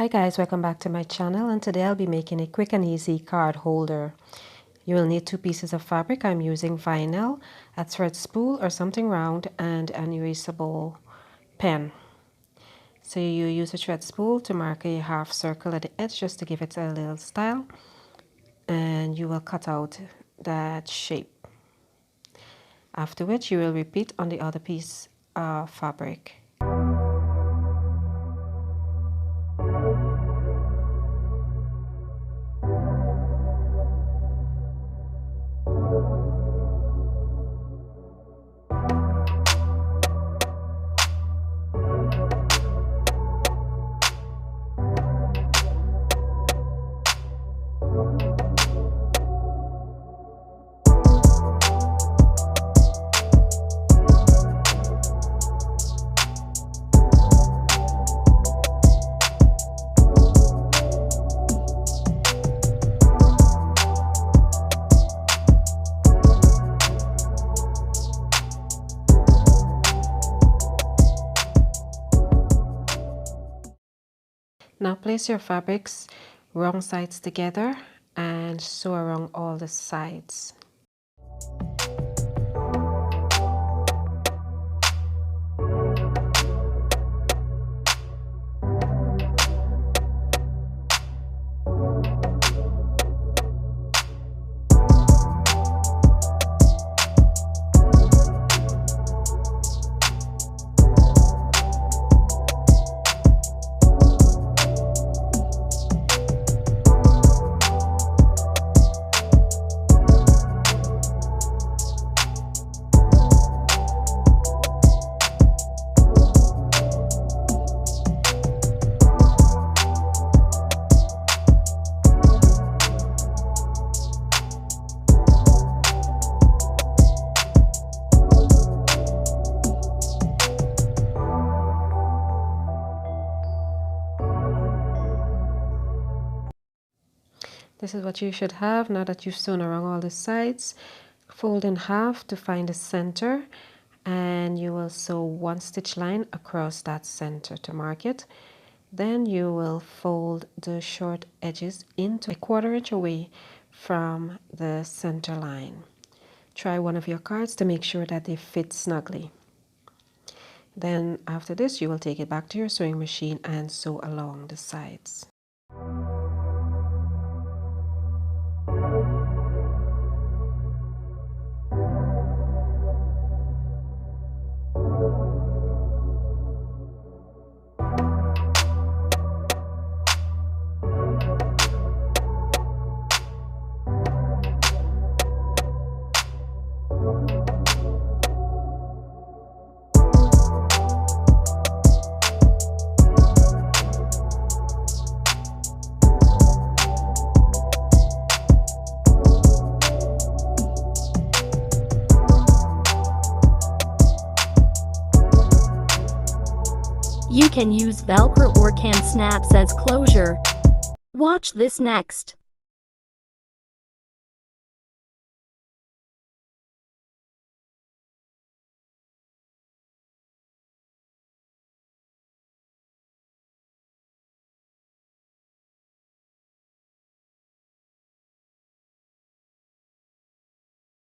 Hi guys, welcome back to my channel, and today I'll be making a quick and easy card holder. You will need 2 pieces of fabric. I'm using vinyl, a thread spool or something round, and an erasable pen. So you use a thread spool to mark a half circle at the edge just to give it a little style, and you will cut out that shape. After which you will repeat on the other piece of fabric. Now place your fabrics wrong sides together and sew around all the sides. This is what you should have now that you've sewn around all the sides. Fold in half to find the center, and you will sew 1 stitch line across that center to mark it. Then you will fold the short edges into a 1/4 inch away from the center line. Try one of your cards to make sure that they fit snugly. Then after this, you will take it back to your sewing machine and sew along the sides. You can use Velcro or cam snaps as closure. Watch this next.